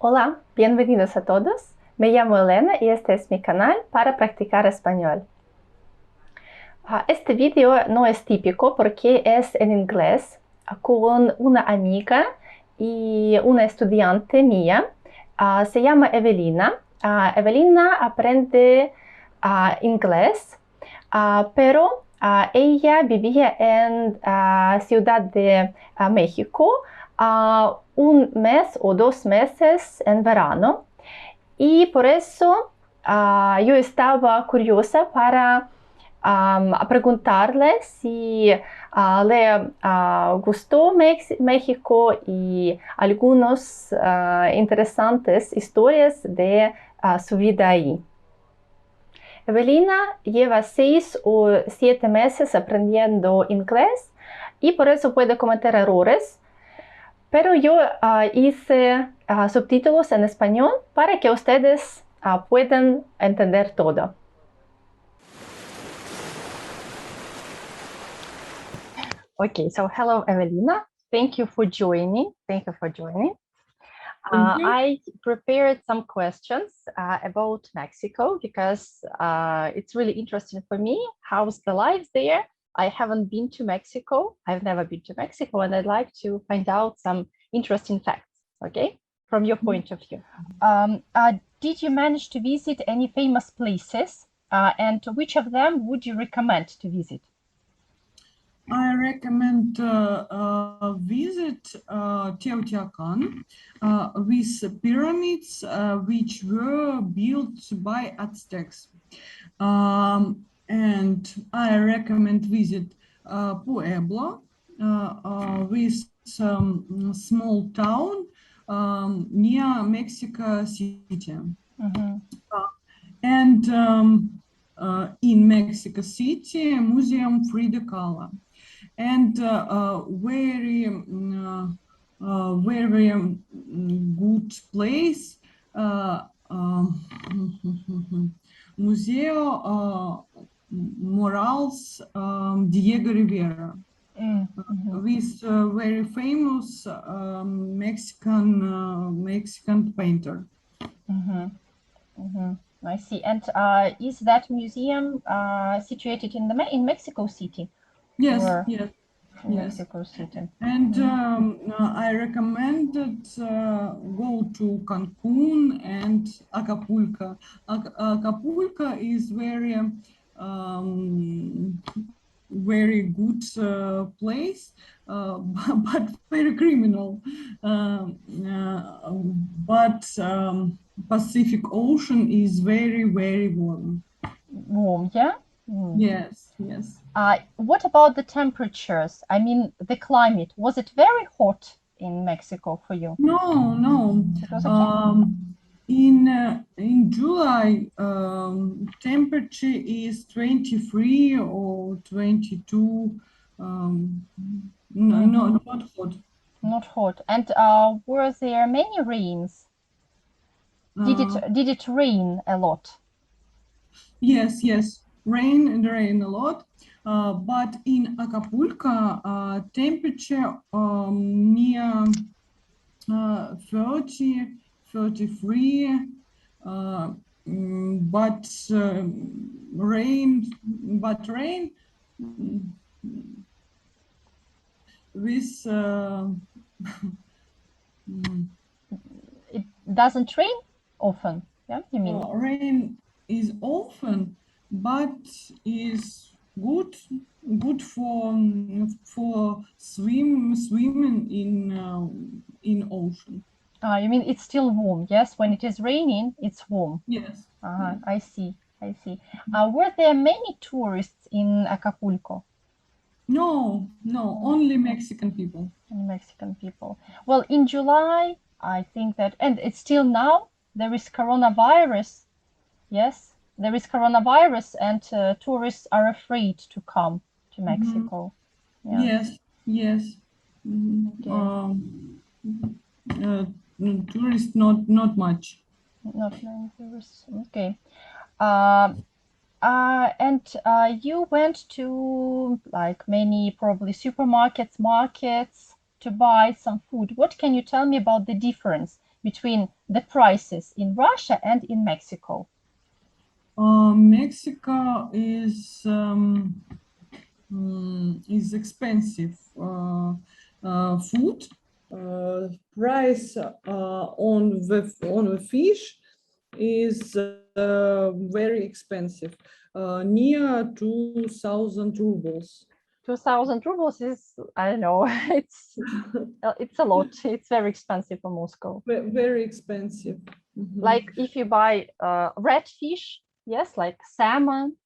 Hola, bienvenidos a todos. Me llamo Elena y este es mi canal para practicar español. Este vídeo no es típico porque es en inglés con una amiga y una estudiante mía. Se llama Evelina. Evelina aprende inglés, pero ella vivía en Ciudad de México un mes o 2 meses en verano y por eso yo estaba curiosa para preguntarle si le gustó México y algunas interesantes historias de su vida ahí. Evelina lleva 6 o 7 meses aprendiendo inglés y por eso puede cometer errores, pero yo hice subtítulos en español para que ustedes puedan entender todo. Okay, so hello, Evelina. Thank you for joining. Thank you. I prepared some questions about Mexico because it's really interesting for me. How's the life there? I haven't been to Mexico. I've never been to Mexico, and I'd like to find out some interesting facts, okay, from your point of view. Did you manage to visit any famous places? And which of them would you recommend to visit? I recommend visit Teotihuacan with pyramids which were built by Aztecs. And I recommend visit Pueblo with some small town near Mexico City. And in Mexico City, Museum Frida Kahlo. And very good place, Museo Morales Diego Rivera, with very famous Mexican painter. I see. And is that museum situated in Mexico City? Yes, Or yes. in Mexico City. And I recommended go to Cancun and Acapulco. Acapulco is very good place, but very criminal. But Pacific Ocean is very warm. Warm, yeah? Yes, yes. What about the temperatures? I mean, the climate. Was it very hot in Mexico for you? No. It was okay? In July, temperature is 23 or 22. No, not hot. Not hot. And were there many rains? Did it rain a lot? Yes. Rain a lot. But in Acapulco, temperature near 30, 33. But rain with It doesn't rain often, yeah, you mean? rain is often, but is good for swimming in ocean. You mean it's still warm? Yes, when it is raining, it's warm. Yes. I see. Were there many tourists in Acapulco? No, only Mexican people. Mexican people. Well, in July, I think that, and it's still now, there is coronavirus. Yes, there is coronavirus, and tourists are afraid to come to Mexico. Yeah. Yes. Okay. Tourists not much. Not many tourists. Okay. And you went to like many probably supermarkets, markets to buy some food, what can you tell me about the difference between the prices in Russia and in Mexico? Mexico is expensive food. Price on the fish is very expensive, near 2,000 rubles. 2,000 rubles is, I don't know, it's a lot. It's very expensive for Moscow. Very expensive. Like if you buy red fish, yes, like salmon,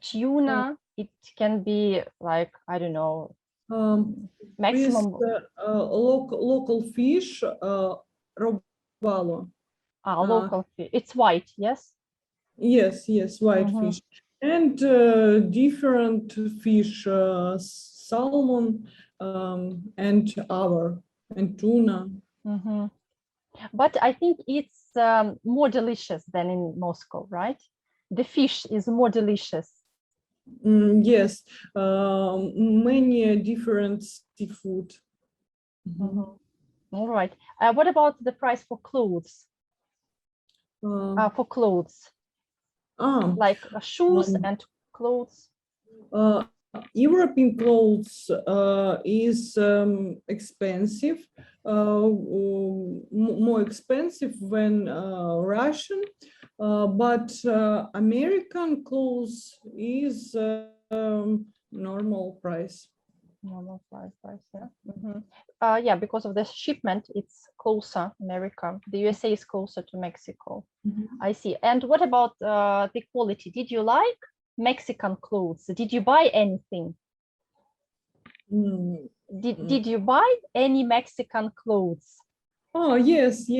tuna, it can be like, I don't know, maximum. With local fish, robalo. Local fish. It's white, yes? Yes, white fish. And different fish, salmon, and tuna. But I think it's more delicious than in Moscow, right? The fish is more delicious. Yes, many different seafood. All right. What about the price for clothes? For clothes, like shoes and clothes. European clothes is expensive, more expensive than Russian, but American clothes is normal price. Normal price, yeah. Yeah, because of the shipment, it's closer, America. The USA is closer to Mexico. I see. And what about the quality? Did you like Mexican clothes? Did you buy anything? Did you buy any Mexican clothes? Oh, yes.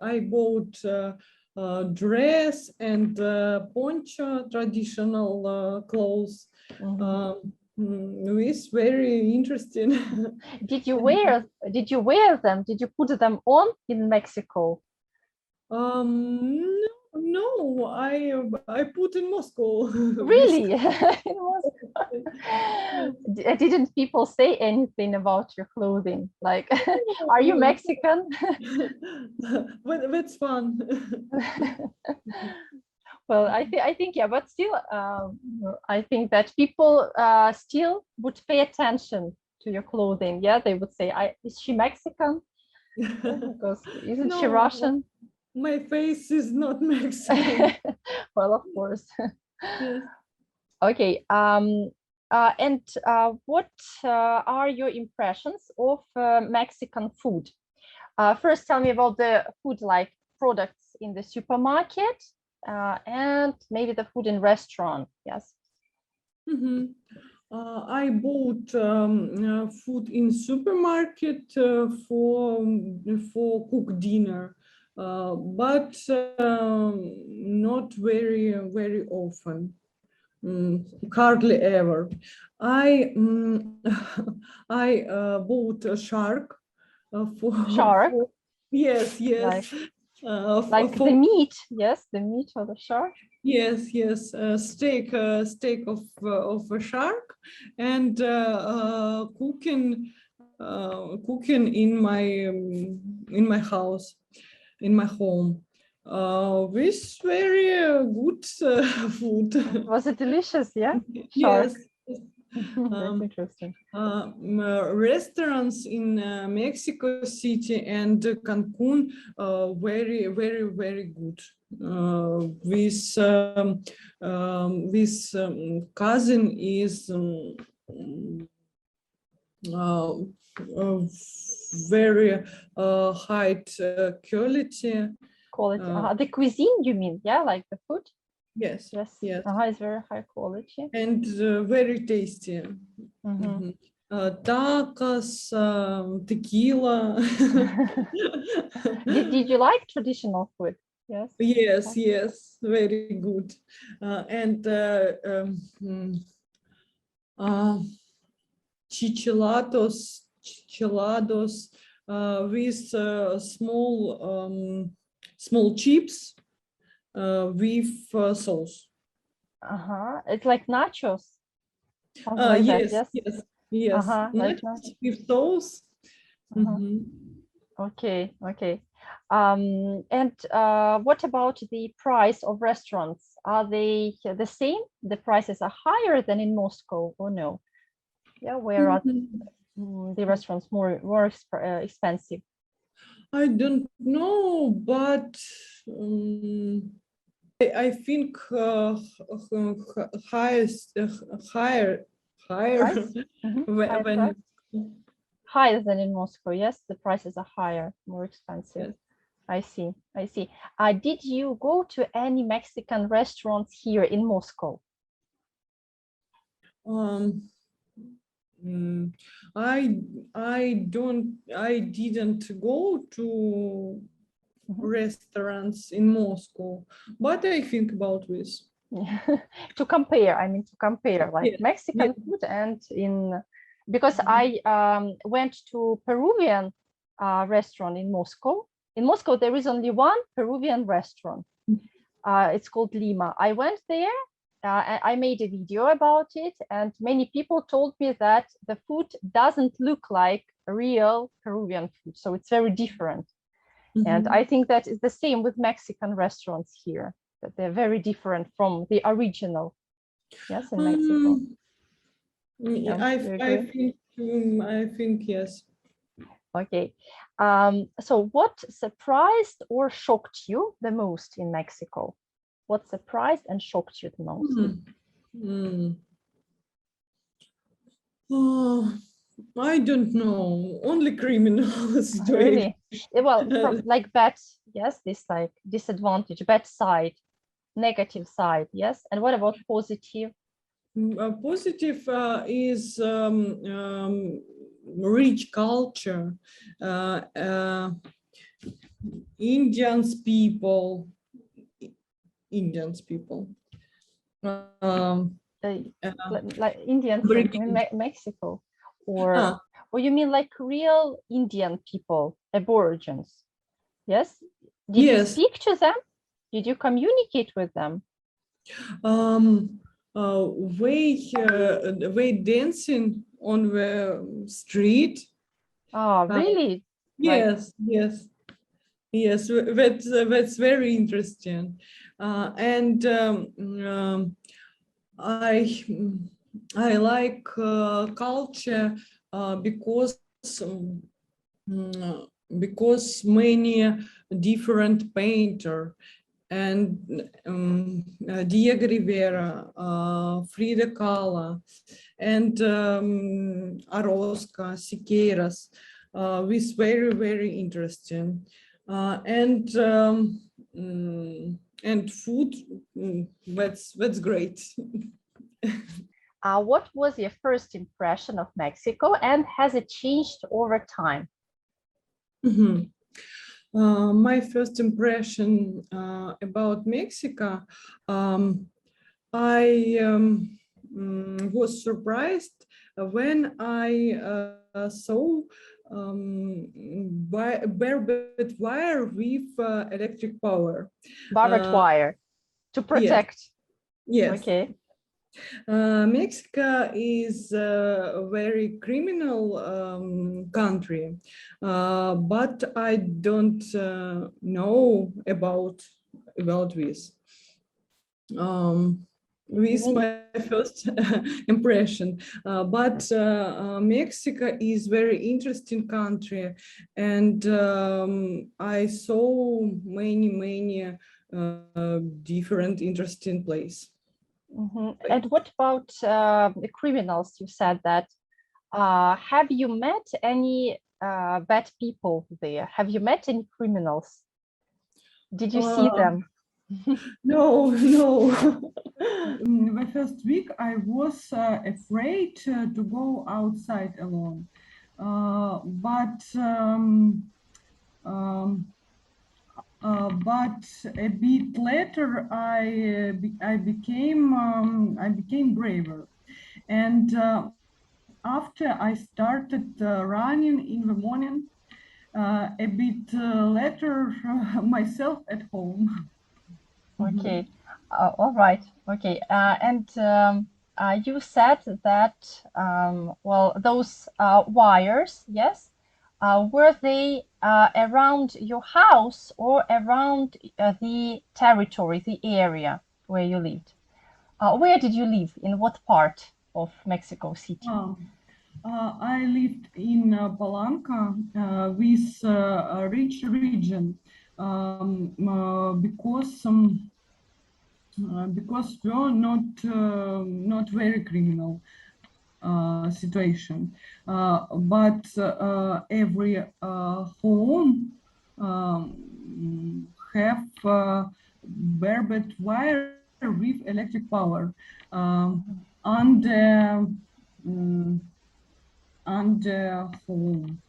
I bought dress and poncho, traditional clothes. It's very interesting. Did you wear them? Did you put them on in Mexico? No, I put in Moscow. Really? In Moscow? Didn't people say anything about your clothing? Like, are you Mexican? But that's fun. Well, I think, yeah, but still, I think that people still would pay attention to your clothing. Yeah, they would say, is she Mexican? Because isn't she Russian? My face is not Mexican. Well, of course. Yes. Okay. And what are your impressions of Mexican food? First, tell me about the food, like products in the supermarket, and maybe the food in restaurant. Yes. I bought food in supermarket for cook dinner, but not very often. Hardly ever. I bought a shark for Shark. Yes. Like the meat, yes, the meat of the shark. Yes, steak of a shark, and cooking in my house, in my home. With very good food. Was it delicious? Yeah. Yes. That's interesting. Restaurants in Mexico City and Cancun very good. This cousin is very high quality. The cuisine, you mean? Yeah, like the food. Yes. It's very high quality and very tasty. Tacos, tequila. Did you like traditional food? Yes. Yes, very good. And chichelados with small chips with sauce. It's like nachos. Like Yes, that, yes. Yes, Like nuts with sauce. Mhm. Okay, okay. And what about the price of restaurants? Are they the same? The prices are higher than in Moscow, or no? Yeah, where are Mhm. the restaurants more expensive? I don't know, but I think highest higher Price? Higher price? when Higher than in Moscow. Yes, the prices are higher, more expensive. yes. I see. I see. Did you go to any Mexican restaurants here in Moscow? Um, mm, I didn't go to Mhm. restaurants in Moscow, but I think about this. To compare, I mean, to compare like Yes, yes. Mexican food and because Mhm. I went to Peruvian restaurant in Moscow. In Moscow, there is only one Peruvian restaurant. It's called Lima. I went there. I made a video about it, and many people told me that the food doesn't look like real Peruvian food, so it's very different. And I Mhm. think that is the same with Mexican restaurants here, that they're very different from the original. Yes, in Mexico. Um, Yeah, you I agree? think yes. Okay. So what surprised or shocked you the most in Mexico? What surprised and shocked you the most? Hmm. Hmm. Oh, I don't know. Only criminals do it. Really? Well, from like bad, yes, this like disadvantage, bad side, negative side, yes. And what about positive? Positive is rich culture. Uh, uh, Indians people, Indians people. Um, Uh, uh, like Indians in American- Mexico, or ah, or you mean like real Indian people, aborigines? Yes. Did you yes. speak to them? Did you communicate with them? Um, way dancing on the street. Oh, Uh, really? Like, yes, yes. Yes, that's very interesting, and I I like culture because mm, because many different painter and Diego Rivera, Frida Kahlo, and Orozco, Siqueiros, was very interesting, and food. That's great. what was your first impression of Mexico, and has it changed over time? Mhm. My first impression about Mexico, um, I was surprised when I saw barbed wire with electric power. Barbed Uh, wire to yes, protect. yes. Okay. Mexico is a very criminal country, but I don't know about this. You With mean my first impression, but Mexico is very interesting country, and I saw many different interesting place. And what about the criminals? You said that. Have you met any bad people there? Have you met any criminals? Did you see Uh, them? no, no. The first week I was afraid to go outside alone, um, but a bit later I became braver, and after I started running in the morning, a bit later myself at home. Okay. All right. Okay. And You said that, well, those wires, yes, were they around your house or around the territory, the area where you lived? Where did you live? In what part of Mexico City? I lived in Palanca with a rich region because we're not very criminal situation, but every home have barbed wire with electric power and home.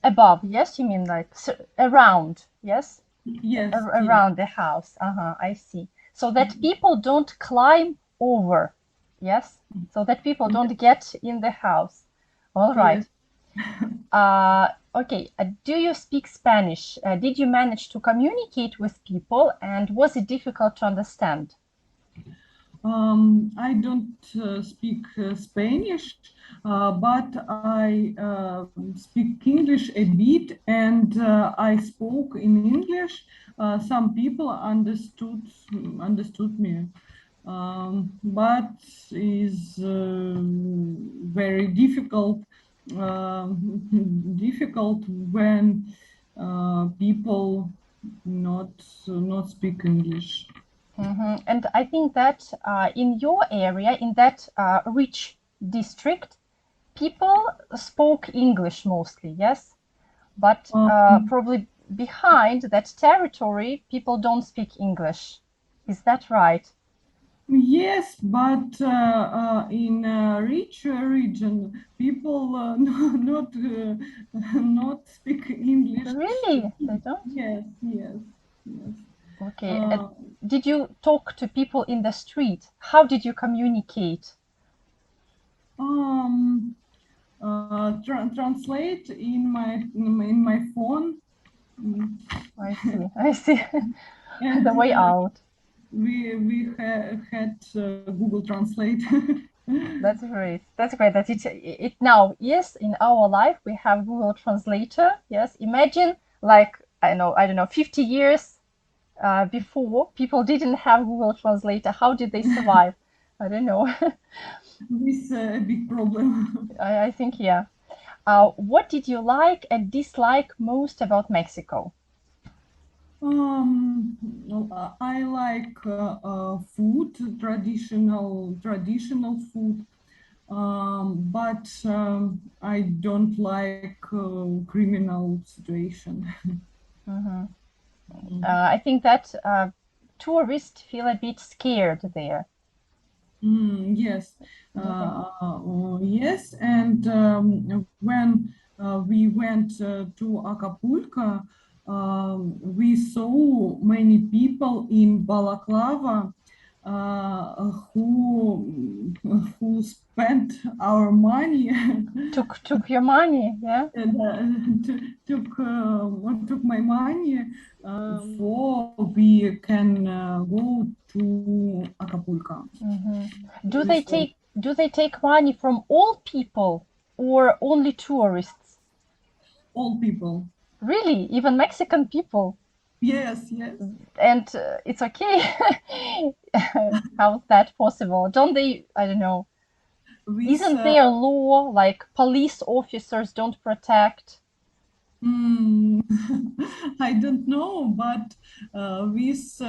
Above, yes, you mean like around, yes? Yes, Around the house. I see. So that people don't climb over, yes? So that people don't get in the house. All right. Okay. Do you speak Spanish? Did you manage to communicate with people, and was it difficult to understand? I don't speak Spanish, but I speak English a bit, and I spoke in English. Some people understood me, but is very difficult when people not speak English. And I think that in your area, in that rich district, people spoke English mostly, yes? But probably behind that territory, people don't speak English. Is that right? Yes, but in a rich region, people not speak English. Really? They don't? Yes, yes, yes. Okay. Did you talk to people in the street? How did you communicate? Um, Translate in my phone. I see. I see. And The way out. had Google Translate. That's great. That's great that it now is in our life. We have Google Translator. Yes. Imagine like I don't know 50 years before people didn't have Google Translator. How did they survive? I don't know. This a big problem. I think yeah. What did you like and dislike most about Mexico? I like food, traditional food, but I don't like criminal situation. I think that tourists feel a bit scared there. Yes, yes, and when we went to Acapulco, we saw many people in Balaclava who spent our money Took your money, yeah. and took my money before we can go to Acapulco. Do they take money from all people or only tourists? All people. Really, even Mexican people? Yes, yes. And it's okay. How's that possible? Don't they? I don't know. Isn't there a law like police officers don't protect? I don't know, but with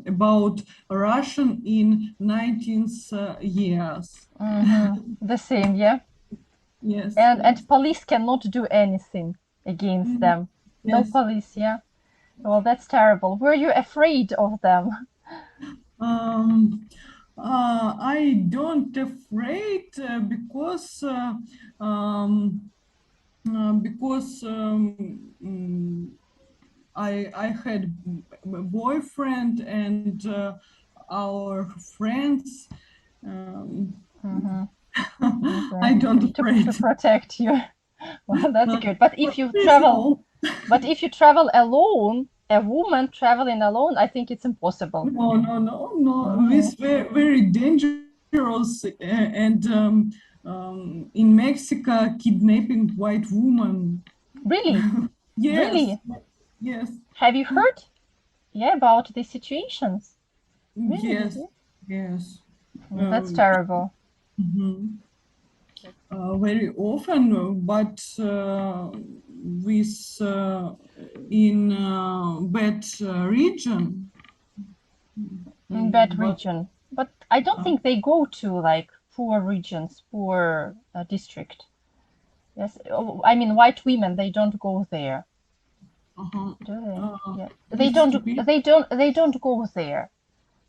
about Russian in 19th years. The same, yeah. Yes. And police cannot do anything against them. No Yes. police, yeah. Well, that's terrible. Were you afraid of them? I don't afraid because I had a boyfriend and our friends. I don't afraid to protect you. Well, that's good. But if you Please travel, no. but if you travel alone a woman traveling alone, I think it's impossible. No. It's very, very dangerous. And in Mexico, kidnapping white woman. Really? Yes, Really? yes, Have you heard, yeah, about these situations? Really? yes, yes. That's terrible. Mhm. Very often, but with in bad region. In that But region. But I don't think they go to like poor regions, poor district. Yes, I mean white women, they don't go there, do they? Yeah, they this don't. be They don't go there.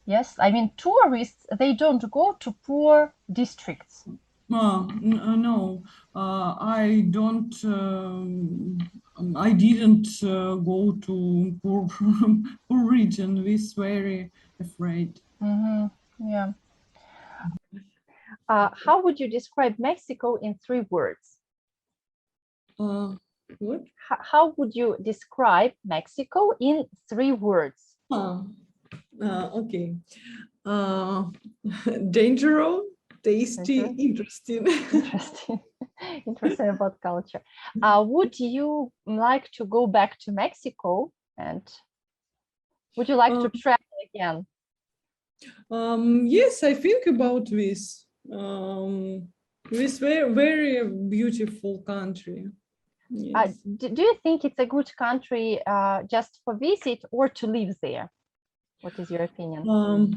Yes, I mean tourists, they don't go to poor districts. no, I don't. I didn't go to poor, poor region. With very afraid. Yeah. How would you describe Mexico in 3 words? What? How would you describe Mexico in 3 words? Okay. Dangerous, tasty, interesting. Interesting. Interesting about culture. Would you like to go back to Mexico, and would you like to travel again? Yes, I think about this. This very, very beautiful country. Yes. Do you think it's a good country just for visit or to live there? What is your opinion? Well,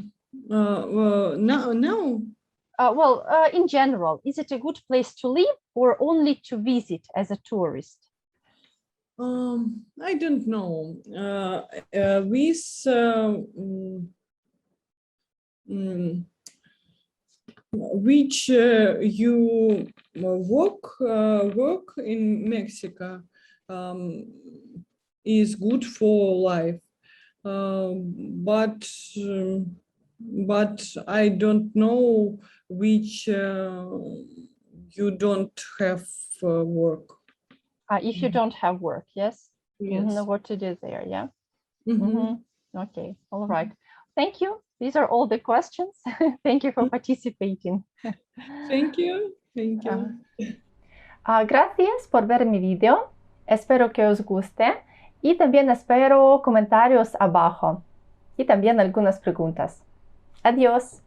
no. Well, in general, is it a good place to live or only to visit as a tourist? I don't know. Which you work in Mexico is good for life, but I don't know which you don't have work. If you don't have work, yes? Yes. What to do there, yeah? Mhm. Okay, all right. Thank you. These are all the questions. Thank you for participating. Thank you. Thank you. Gracias por ver mi video. Espero que os guste y también espero comentarios abajo y también algunas preguntas. Adiós.